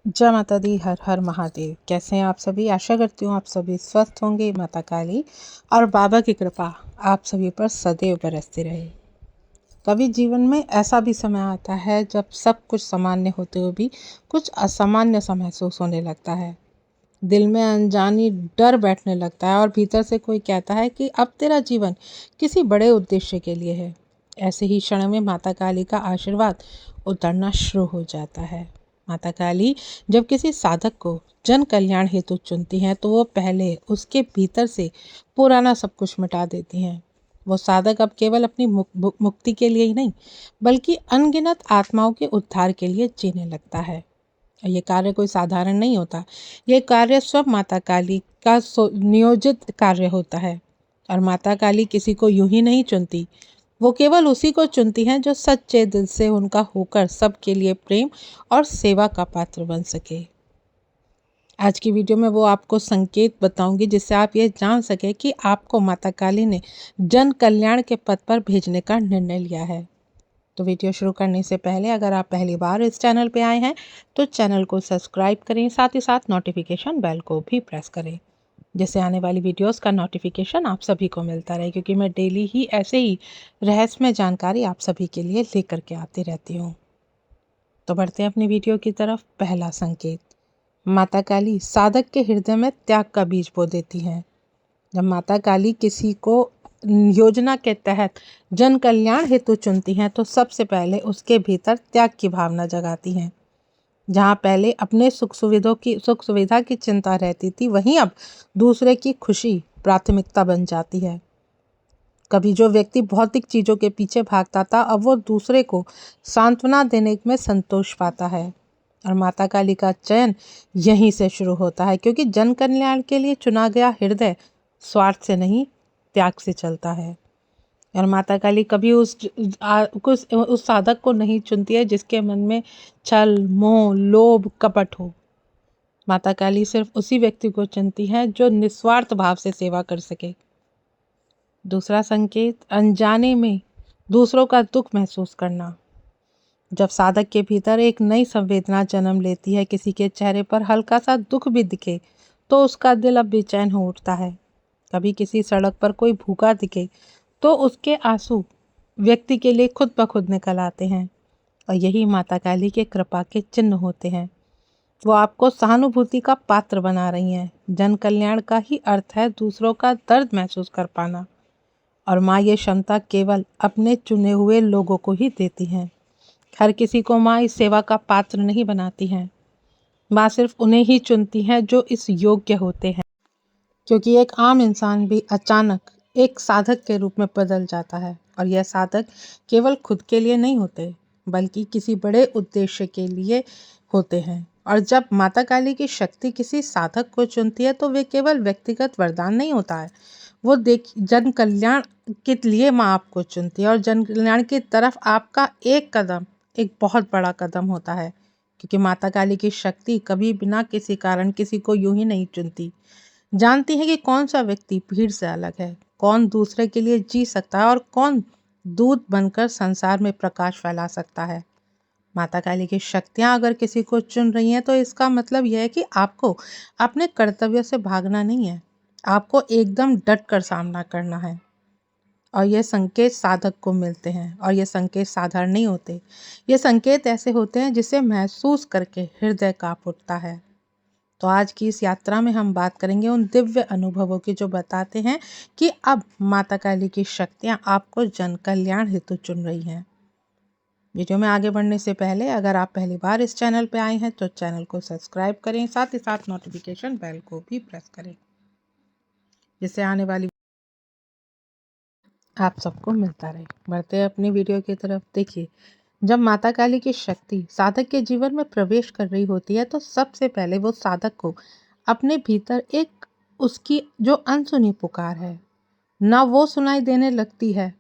जय माता दी। हर हर महादेव। कैसे हैं आप सभी? आशा करती हूँ आप सभी स्वस्थ होंगे। माता काली और बाबा की कृपा आप सभी पर सदैव बरसती रहे। कभी जीवन में ऐसा भी समय आता है जब सब कुछ सामान्य होते हुए भी कुछ असामान्य सा महसूस होने लगता है। दिल में अनजानी डर बैठने लगता है और भीतर से कोई कहता है कि अब तेरा जीवन किसी बड़े उद्देश्य के लिए है। ऐसे ही क्षण में माता काली का आशीर्वाद उतरना शुरू हो जाता है। माता काली जब किसी साधक को जन कल्याण हेतु चुनती हैं तो वो पहले उसके भीतर से पुराना सब कुछ मिटा देती हैं। वो साधक अब केवल अपनी मुक्ति के लिए ही नहीं बल्कि अनगिनत आत्माओं के उद्धार के लिए जीने लगता है। ये कार्य कोई साधारण नहीं होता। ये कार्य स्वयं माता काली का नियोजित कार्य होता है। और माता काली किसी को यूं ही नहीं चुनती। वो केवल उसी को चुनती हैं जो सच्चे दिल से उनका होकर सबके लिए प्रेम और सेवा का पात्र बन सके। आज की वीडियो में वो आपको संकेत बताऊंगी जिससे आप ये जान सके कि आपको माता काली ने जन कल्याण के पथ पर भेजने का निर्णय लिया है। तो वीडियो शुरू करने से पहले अगर आप पहली बार इस चैनल पे आए हैं तो चैनल को सब्सक्राइब करें, साथ ही साथ नोटिफिकेशन बेल को भी प्रेस करें जिससे आने वाली वीडियोस का नोटिफिकेशन आप सभी को मिलता रहे, क्योंकि मैं डेली ही ऐसे ही रहस्यमय जानकारी आप सभी के लिए लेकर के आती रहती हूँ। तो बढ़ते हैं अपनी वीडियो की तरफ। पहला संकेत, माता काली साधक के हृदय में त्याग का बीज बो देती हैं। जब माता काली किसी को योजना के तहत जन कल्याण हेतु चुनती हैं तो सबसे पहले उसके भीतर त्याग की भावना जगाती हैं। जहाँ पहले अपने सुख सुविधा की चिंता रहती थी, वहीं अब दूसरे की खुशी प्राथमिकता बन जाती है। कभी जो व्यक्ति भौतिक चीजों के पीछे भागता था, अब वो दूसरे को सांत्वना देने में संतोष पाता है। और माता काली का चयन यहीं से शुरू होता है, क्योंकि जन कल्याण के लिए चुना गया हृदय स्वार्थ से नहीं त्याग से चलता है। और माता काली कभी उस साधक को नहीं चुनती है जिसके मन में छल, मोह, लोभ, कपट हो। माता काली सिर्फ उसी व्यक्ति को चुनती है जो निस्वार्थ भाव से सेवा कर सके। दूसरा संकेत, अनजाने में दूसरों का दुख महसूस करना। जब साधक के भीतर एक नई संवेदना जन्म लेती है, किसी के चेहरे पर हल्का सा दुख भी दिखे तो उसका दिल अब बेचैन हो उठता है। कभी किसी सड़क पर कोई भूखा दिखे तो उसके आंसू व्यक्ति के लिए खुद ब खुद निकल आते हैं। और यही माता काली के कृपा के चिन्ह होते हैं। वो आपको सहानुभूति का पात्र बना रही हैं। जन कल्याण का ही अर्थ है दूसरों का दर्द महसूस कर पाना। और माँ ये क्षमता केवल अपने चुने हुए लोगों को ही देती हैं। हर किसी को माँ इस सेवा का पात्र नहीं बनाती हैं। माँ सिर्फ उन्हें ही चुनती हैं जो इस योग्य होते हैं, क्योंकि एक आम इंसान भी अचानक एक साधक के रूप में बदल जाता है। और यह साधक केवल खुद के लिए नहीं होते बल्कि किसी बड़े उद्देश्य के लिए होते हैं। और जब माता काली की शक्ति किसी साधक को चुनती है तो वे केवल व्यक्तिगत वरदान नहीं होता है, वो जन कल्याण के लिए माँ आपको चुनती है। और जन कल्याण की तरफ आपका एक कदम एक बहुत बड़ा कदम होता है, क्योंकि माता काली की शक्ति कभी बिना किसी कारण किसी को यूं ही नहीं चुनती। जानती है कि कौन सा व्यक्ति भीड़ से अलग है, कौन दूसरे के लिए जी सकता है और कौन दूत बनकर संसार में प्रकाश फैला सकता है। माता काली की शक्तियाँ अगर किसी को चुन रही हैं तो इसका मतलब यह है कि आपको अपने कर्तव्य से भागना नहीं है, आपको एकदम डट कर सामना करना है। और ये संकेत साधक को मिलते हैं और ये संकेत साधारण नहीं होते। ये संकेत ऐसे होते हैं जिसे महसूस करके हृदय कांप उठता है। तो आज की इस यात्रा में हम बात करेंगे उन दिव्य अनुभवों की जो बताते हैं कि अब माता काली की शक्तियाँ आपको जन कल्याण हेतु चुन रही हैं। वीडियो में आगे बढ़ने से पहले अगर आप पहली बार इस चैनल पर आए हैं तो चैनल को सब्सक्राइब करें, साथ ही साथ नोटिफिकेशन बेल को भी प्रेस करें जिससे आने वाली आप सबको मिलता रहे। बढ़ते अपनी वीडियो की तरफ। देखिए, जब माता काली की शक्ति साधक के जीवन में प्रवेश कर रही होती है तो सबसे पहले वो साधक को अपने भीतर एक उसकी जो अनसुनी पुकार है ना वो सुनाई देने लगती है।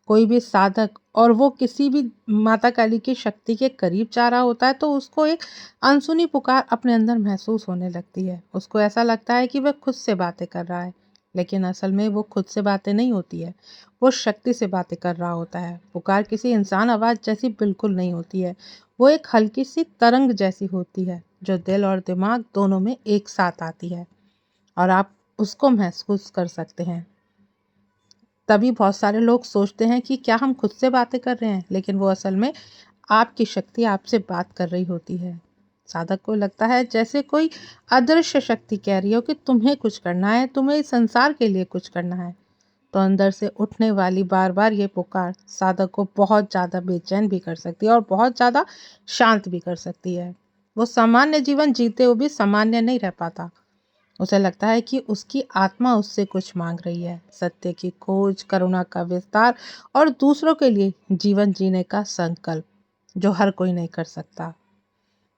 कोई भी साधक और वो किसी भी माता काली की शक्ति के करीब जा रहा होता है तो उसको एक अनसुनी पुकार अपने अंदर महसूस होने लगती है। उसको ऐसा लगता है कि वह खुद से बातें कर रहा है, लेकिन असल में वो खुद से बातें नहीं होती है, वो शक्ति से बातें कर रहा होता है। पुकार किसी इंसान आवाज़ जैसी बिल्कुल नहीं होती है, वो एक हल्की सी तरंग जैसी होती है जो दिल और दिमाग दोनों में एक साथ आती है और आप उसको महसूस कर सकते हैं। तभी बहुत सारे लोग सोचते हैं कि क्या हम खुद से बातें कर रहे हैं, लेकिन वो असल में आपकी शक्ति आपसे बात कर रही होती है। साधक को लगता है जैसे कोई अदृश्य शक्ति कह रही हो कि तुम्हें कुछ करना है, तुम्हें इस संसार के लिए कुछ करना है। तो अंदर से उठने वाली बार बार ये पुकार साधक को बहुत ज़्यादा बेचैन भी कर सकती है और बहुत ज़्यादा शांत भी कर सकती है। वो सामान्य जीवन जीते हुए भी सामान्य नहीं रह पाता। उसे लगता है कि उसकी आत्मा उससे कुछ मांग रही है, सत्य की खोज, करुणा का विस्तार और दूसरों के लिए जीवन जीने का संकल्प, जो हर कोई नहीं कर सकता।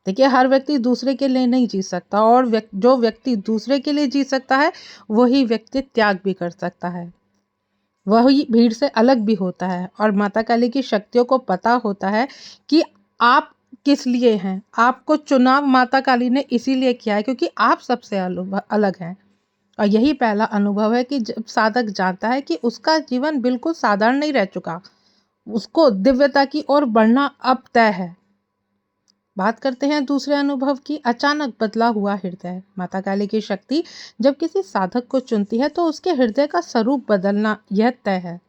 देखिए, हर व्यक्ति दूसरे के लिए नहीं जी सकता और जो व्यक्ति दूसरे के लिए जी सकता है वही व्यक्ति त्याग भी कर सकता है, वही भीड़ से अलग भी होता है। और माता काली की शक्तियों को पता होता है कि आप किस लिए हैं। आपको चुनाव माता काली ने इसीलिए किया है क्योंकि आप सबसे अलग हैं। और यही पहला अनुभव है कि जब साधक जानता है कि उसका जीवन बिल्कुल साधारण नहीं रह चुका, उसको दिव्यता की ओर बढ़ना अब तय है। बात करते हैं दूसरे अनुभव की, अचानक बदला हुआ हृदय। माता काली की शक्ति जब किसी साधक को चुनती है तो उसके हृदय का स्वरूप बदलना यह तय है।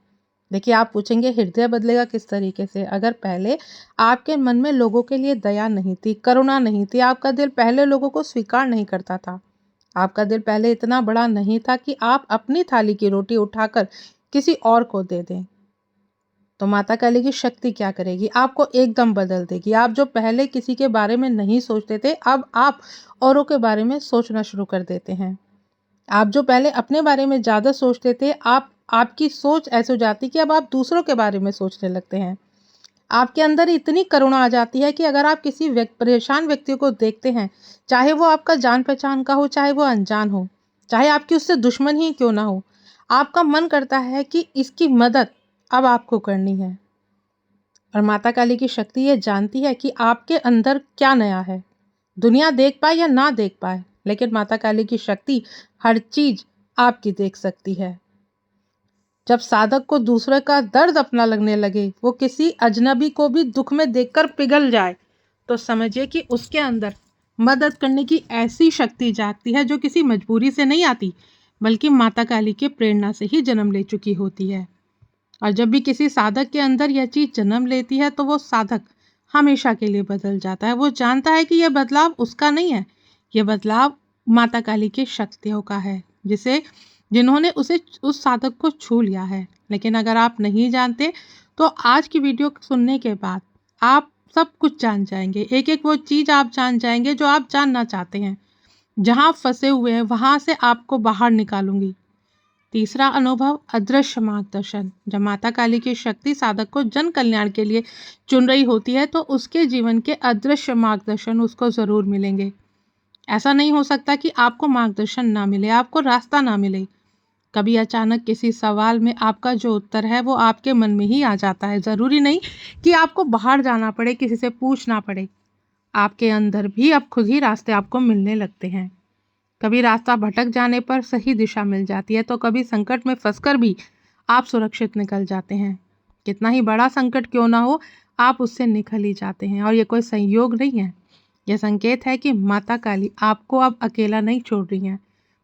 देखिए, आप पूछेंगे हृदय बदलेगा किस तरीके से? अगर पहले आपके मन में लोगों के लिए दया नहीं थी, करुणा नहीं थी, आपका दिल पहले लोगों को स्वीकार नहीं करता था, आपका दिल पहले इतना बड़ा नहीं था कि आप अपनी थाली की रोटी उठाकर किसी और को दे दें, तो माता काली की शक्ति क्या करेगी? आपको एकदम बदल देगी। आप जो पहले किसी के बारे में नहीं सोचते थे, अब आप औरों के बारे में सोचना शुरू कर देते हैं। आप जो पहले अपने बारे में ज़्यादा सोचते थे, आपकी सोच ऐसी हो जाती कि अब आप दूसरों के बारे में सोचने लगते हैं। आपके अंदर इतनी करुणा आ जाती है कि अगर आप किसी परेशान व्यक्ति को देखते हैं, चाहे वो आपका जान पहचान का हो, चाहे वो अनजान हो, चाहे आपकी उससे दुश्मन ही क्यों ना हो, आपका मन करता है कि इसकी मदद अब आपको करनी है। और माता काली की शक्ति ये जानती है कि आपके अंदर क्या नया है। दुनिया देख पाए या ना देख पाए, लेकिन माता काली की शक्ति हर चीज आपकी देख सकती है। जब साधक को दूसरे का दर्द अपना लगने लगे, वो किसी अजनबी को भी दुख में देखकर पिघल जाए, तो समझिए कि उसके अंदर मदद करने की ऐसी शक्ति जागती है जो किसी मजबूरी से नहीं आती, बल्कि माता काली के प्रेरणा से ही जन्म ले चुकी होती है। और जब भी किसी साधक के अंदर यह चीज जन्म लेती है तो वो साधक हमेशा के लिए बदल जाता है। वो जानता है कि यह बदलाव उसका नहीं है, यह बदलाव माता काली की शक्तियों का है, जिन्होंने उस साधक को छू लिया है। लेकिन अगर आप नहीं जानते तो आज की वीडियो सुनने के बाद आप सब कुछ जान जाएंगे। एक एक वो चीज़ आप जान जाएंगे जो आप जानना चाहते हैं। जहाँ फंसे हुए हैं वहाँ से आपको बाहर निकालूंगी। तीसरा अनुभव, अदृश्य मार्गदर्शन। जब माता काली की शक्ति साधक को जन कल्याण के लिए चुन रही होती है तो उसके जीवन के अदृश्य मार्गदर्शन उसको ज़रूर मिलेंगे। ऐसा नहीं हो सकता कि आपको मार्गदर्शन ना मिले, आपको रास्ता ना मिले। कभी अचानक किसी सवाल में आपका जो उत्तर है वो आपके मन में ही आ जाता है। ज़रूरी नहीं कि आपको बाहर जाना पड़े, किसी से पूछना पड़े। आपके अंदर भी अब खुद ही रास्ते आपको मिलने लगते हैं। कभी रास्ता भटक जाने पर सही दिशा मिल जाती है, तो कभी संकट में फंसकर भी आप सुरक्षित निकल जाते हैं। कितना ही बड़ा संकट क्यों ना हो, आप उससे निकल ही जाते हैं। और ये कोई संयोग नहीं है, यह संकेत है कि माता काली आपको अब अकेला नहीं छोड़ रही हैं।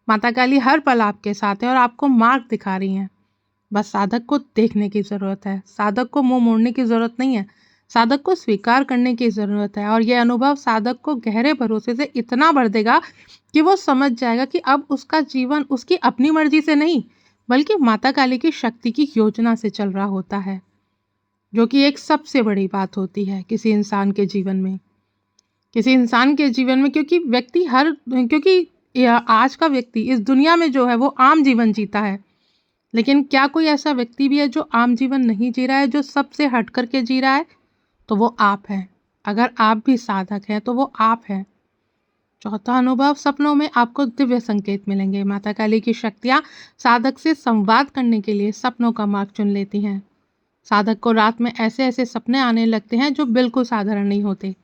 माता काली हर पल आपके साथ है और आपको मार्ग दिखा रही हैं। बस साधक को देखने की ज़रूरत है। साधक को मुंह मोड़ने की ज़रूरत नहीं है, साधक को स्वीकार करने की ज़रूरत है। और यह अनुभव साधक को गहरे भरोसे से इतना भर देगा कि वो समझ जाएगा कि अब उसका जीवन उसकी अपनी मर्जी से नहीं, बल्कि माता काली की शक्ति की योजना से चल रहा होता है, जो कि एक सबसे बड़ी बात होती है किसी इंसान के जीवन में। क्योंकि आज का व्यक्ति इस दुनिया में जो है वो आम जीवन जीता है, लेकिन क्या कोई ऐसा व्यक्ति भी है जो आम जीवन नहीं जी रहा है, जो सबसे हट करके जी रहा है? तो वो आप हैं। अगर आप भी साधक हैं तो वो आप हैं। चौथा अनुभव, सपनों में आपको दिव्य संकेत मिलेंगे। माता काली की शक्तियाँ साधक से संवाद करने के लिए सपनों का मार्ग चुन लेती हैं। साधक को रात में ऐसे ऐसे सपने आने लगते हैं जो बिल्कुल साधारण नहीं होते।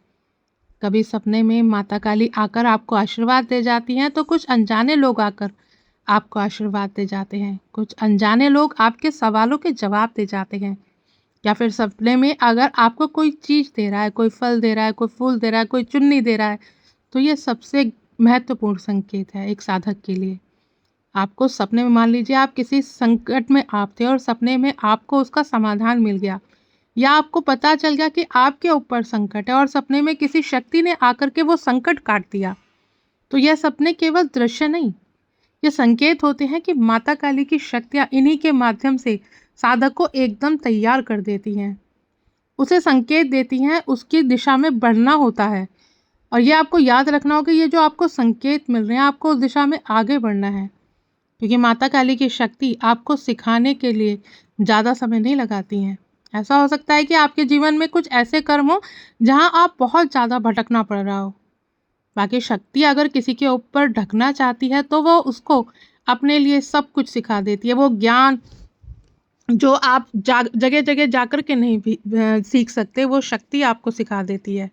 कभी सपने में माता काली आकर आपको आशीर्वाद दे जाती हैं, तो कुछ अनजाने लोग आकर आपको आशीर्वाद दे जाते हैं, कुछ अनजाने लोग आपके सवालों के जवाब दे जाते हैं, या फिर सपने में अगर आपको कोई चीज़ दे रहा है, कोई फल दे रहा है, कोई फूल दे रहा है, कोई चुन्नी दे रहा है, तो ये सबसे महत्वपूर्ण संकेत है एक साधक के लिए। आपको सपने में, मान लीजिए आप किसी संकट में आप थे और सपने में आपको उसका समाधान मिल गया, या आपको पता चल गया कि आपके ऊपर संकट है और सपने में किसी शक्ति ने आकर के वो संकट काट दिया, तो यह सपने केवल दृश्य नहीं, ये संकेत होते हैं कि माता काली की शक्तियाँ इन्हीं के माध्यम से साधक को एकदम तैयार कर देती हैं, उसे संकेत देती हैं, उसकी दिशा में बढ़ना होता है। और ये आपको याद रखना होगा, ये जो आपको संकेत मिल रहे हैं, आपको उस दिशा में आगे बढ़ना है, क्योंकि माता काली की शक्ति आपको सिखाने के लिए ज़्यादा समय नहीं लगाती हैं। ऐसा हो सकता है कि आपके जीवन में कुछ ऐसे कर्म हो जहाँ आप बहुत ज़्यादा भटकना पड़ रहा हो। बाकी शक्ति अगर किसी के ऊपर ढकना चाहती है तो वो उसको अपने लिए सब कुछ सिखा देती है। वो ज्ञान जो आप जगह जगह जाकर के नहीं भी सीख सकते, वो शक्ति आपको सिखा देती है।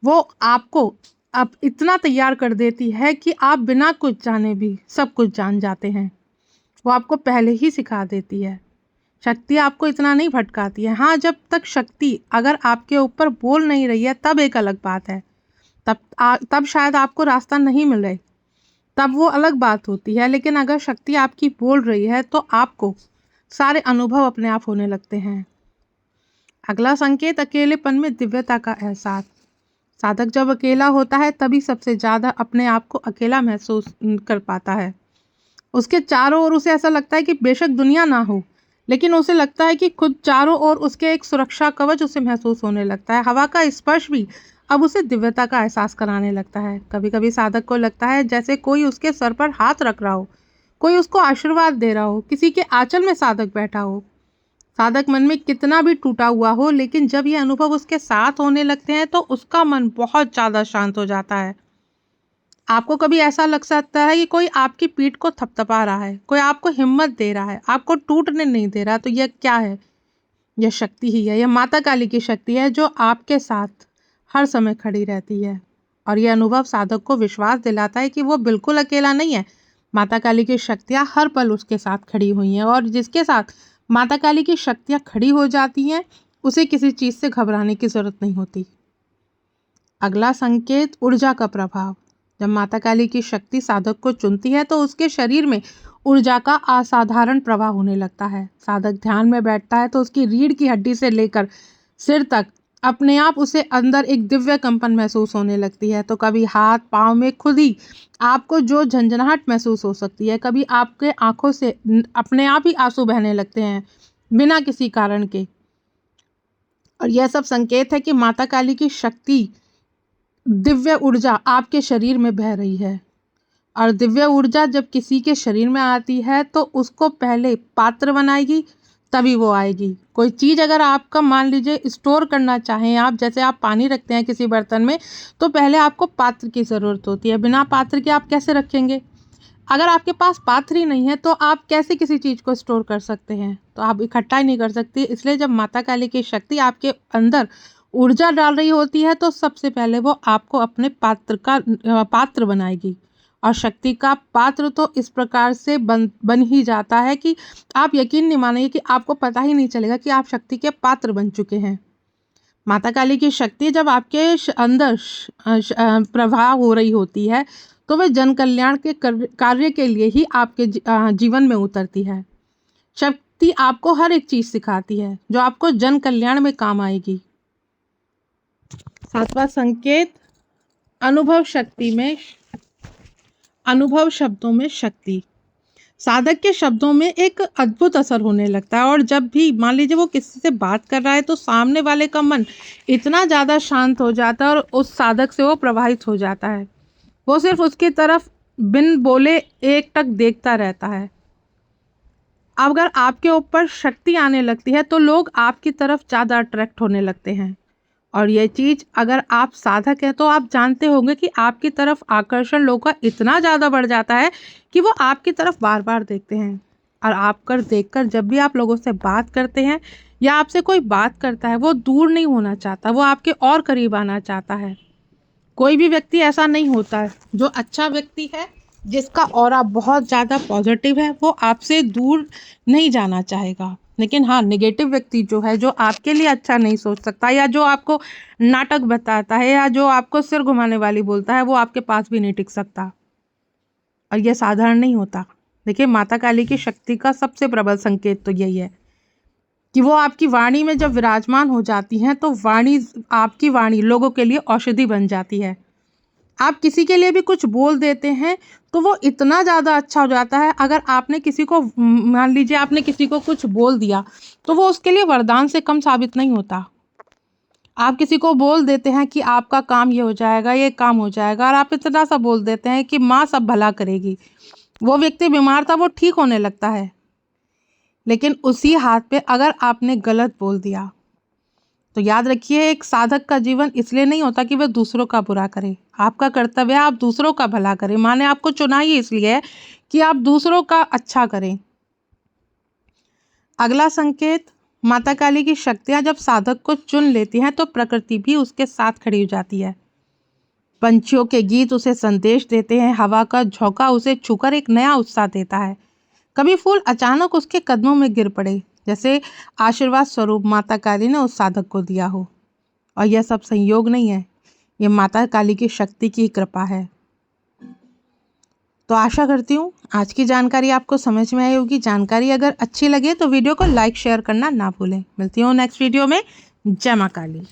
वो आपको अब इतना तैयार कर देती है कि आप बिना कुछ जाने भी सब कुछ जान जाते हैं। वो आपको पहले ही सिखा देती है। शक्ति आपको इतना नहीं भटकाती है। हाँ, जब तक शक्ति अगर आपके ऊपर बोल नहीं रही है तब एक अलग बात है, तब शायद आपको रास्ता नहीं मिल रहा, तब वो अलग बात होती है। लेकिन अगर शक्ति आपकी बोल रही है तो आपको सारे अनुभव अपने आप होने लगते हैं। अगला संकेत, अकेलेपन में दिव्यता का एहसास। साधक जब अकेला होता है तभी सबसे ज़्यादा अपने आप को अकेला महसूस कर पाता है। उसके चारों ओर उसे ऐसा लगता है कि बेशक दुनिया ना हो, लेकिन उसे लगता है कि खुद चारों ओर उसके एक सुरक्षा कवच उसे महसूस होने लगता है। हवा का स्पर्श भी अब उसे दिव्यता का एहसास कराने लगता है। कभी कभी साधक को लगता है जैसे कोई उसके सर पर हाथ रख रहा हो, कोई उसको आशीर्वाद दे रहा हो, किसी के आंचल में साधक बैठा हो। साधक मन में कितना भी टूटा हुआ हो, लेकिन जब ये अनुभव उसके साथ होने लगते हैं तो उसका मन बहुत ज़्यादा शांत हो जाता है। आपको कभी ऐसा लग सकता है कि कोई आपकी पीठ को थपथपा रहा है, कोई आपको हिम्मत दे रहा है, आपको टूटने नहीं दे रहा। तो यह क्या है? यह शक्ति ही है। यह माता काली की शक्ति है जो आपके साथ हर समय खड़ी रहती है। और यह अनुभव साधक को विश्वास दिलाता है कि वो बिल्कुल अकेला नहीं है। माता काली की शक्तियाँ हर पल उसके साथ खड़ी हुई हैं, और जिसके साथ माता काली की शक्तियाँ खड़ी हो जाती हैं उसे किसी चीज़ से घबराने की ज़रूरत नहीं होती। अगला संकेत, ऊर्जा का प्रभाव। जब माता काली की शक्ति साधक को चुनती है तो उसके शरीर में ऊर्जा का असाधारण प्रवाह होने लगता है। साधक ध्यान में बैठता है तो उसकी रीढ़ की हड्डी से लेकर सिर तक अपने आप उसे अंदर एक दिव्य कंपन महसूस होने लगती है। तो कभी हाथ पाँव में खुद ही आपको जो झंझनाहट महसूस हो सकती है, कभी आपके आंखों से अपने आप ही आंसू बहने लगते हैं बिना किसी कारण के। और यह सब संकेत है कि माता काली की शक्ति, दिव्य ऊर्जा आपके शरीर में बह रही है। और दिव्य ऊर्जा जब किसी के शरीर में आती है तो उसको पहले पात्र बनाएगी, तभी वो आएगी। कोई चीज़ अगर आपका, मान लीजिए, स्टोर करना चाहें आप, जैसे आप पानी रखते हैं किसी बर्तन में, तो पहले आपको पात्र की ज़रूरत होती है। बिना पात्र के आप कैसे रखेंगे? अगर आपके पास पात्र ही नहीं है तो आप कैसे किसी चीज़ को स्टोर कर सकते हैं? तो आप इकट्ठा ही नहीं कर सकते। इसलिए जब माता काली की शक्ति आपके अंदर ऊर्जा डाल रही होती है तो सबसे पहले वो आपको अपने पात्र बनाएगी। और शक्ति का पात्र तो इस प्रकार से बन ही जाता है कि आप यकीन नहीं मानेंगे कि आपको पता ही नहीं चलेगा कि आप शक्ति के पात्र बन चुके हैं। माता काली की शक्ति जब आपके अंदर प्रवाह हो रही होती है तो वह जन कल्याण के कार्य के लिए ही आपके जीवन में उतरती है। शक्ति आपको हर एक चीज़ सिखाती है जो आपको जन कल्याण में काम आएगी। सातवां संकेत, अनुभव शब्दों में शक्ति। साधक के शब्दों में एक अद्भुत असर होने लगता है, और जब भी मान लीजिए वो किसी से बात कर रहा है तो सामने वाले का मन इतना ज़्यादा शांत हो जाता है और उस साधक से वो प्रभावित हो जाता है। वो सिर्फ उसकी तरफ बिन बोले एक टक देखता रहता है। अगर आपके ऊपर शक्ति आने लगती है तो लोग आपकी तरफ ज़्यादा अट्रैक्ट होने लगते हैं। और ये चीज़ अगर आप साधक हैं तो आप जानते होंगे कि आपकी तरफ आकर्षण लोगों का इतना ज़्यादा बढ़ जाता है कि वो आपकी तरफ बार बार देखते हैं। और आपकर देखकर जब भी आप लोगों से बात करते हैं या आपसे कोई बात करता है, वो दूर नहीं होना चाहता, वो आपके और करीब आना चाहता है। कोई भी व्यक्ति ऐसा नहीं होता है। जो अच्छा व्यक्ति है जिसका ऑरा बहुत ज़्यादा पॉजिटिव है, वो आपसे दूर नहीं जाना चाहेगा। लेकिन हाँ, नेगेटिव व्यक्ति जो है, जो आपके लिए अच्छा नहीं सोच सकता, या जो आपको नाटक बताता है, या जो आपको सिर घुमाने वाली बोलता है, वो आपके पास भी नहीं टिक सकता। और यह साधारण नहीं होता। देखिए, माता काली की शक्ति का सबसे प्रबल संकेत तो यही है कि वो आपकी वाणी में जब विराजमान हो जाती हैं, तो आपकी वाणी लोगों के लिए औषधि बन जाती है। आप किसी के लिए भी कुछ बोल देते हैं तो वो इतना ज़्यादा अच्छा हो जाता है। अगर आपने किसी को, मान लीजिए आपने किसी को कुछ बोल दिया, तो वो उसके लिए वरदान से कम साबित नहीं होता। आप किसी को बोल देते हैं कि आपका काम ये हो जाएगा, ये काम हो जाएगा, और आप इतना सा बोल देते हैं कि माँ सब भला करेगी। वो व्यक्ति बीमार था, वो ठीक होने लगता है। लेकिन उसी हाथ पे अगर आपने गलत बोल दिया, तो याद रखिए, एक साधक का जीवन इसलिए नहीं होता कि वह दूसरों का बुरा करे। आपका कर्तव्य है आप दूसरों का भला करें। माँ ने आपको चुना ही इसलिए है कि आप दूसरों का अच्छा करें। अगला संकेत, माता काली की शक्तियाँ जब साधक को चुन लेती हैं, तो प्रकृति भी उसके साथ खड़ी हो जाती है। पंछियों के गीत उसे संदेश देते हैं, हवा का झोंका उसे छूकर एक नया उत्साह देता है। कभी फूल अचानक उसके कदमों में गिर पड़े, जैसे आशीर्वाद स्वरूप माता काली ने उस साधक को दिया हो। और यह सब संयोग नहीं है, ये माता काली की शक्ति की कृपा है। तो आशा करती हूँ आज की जानकारी आपको समझ में आई होगी। जानकारी अगर अच्छी लगे तो वीडियो को लाइक शेयर करना ना भूलें। मिलती हूँ नेक्स्ट वीडियो में। जय माँ काली।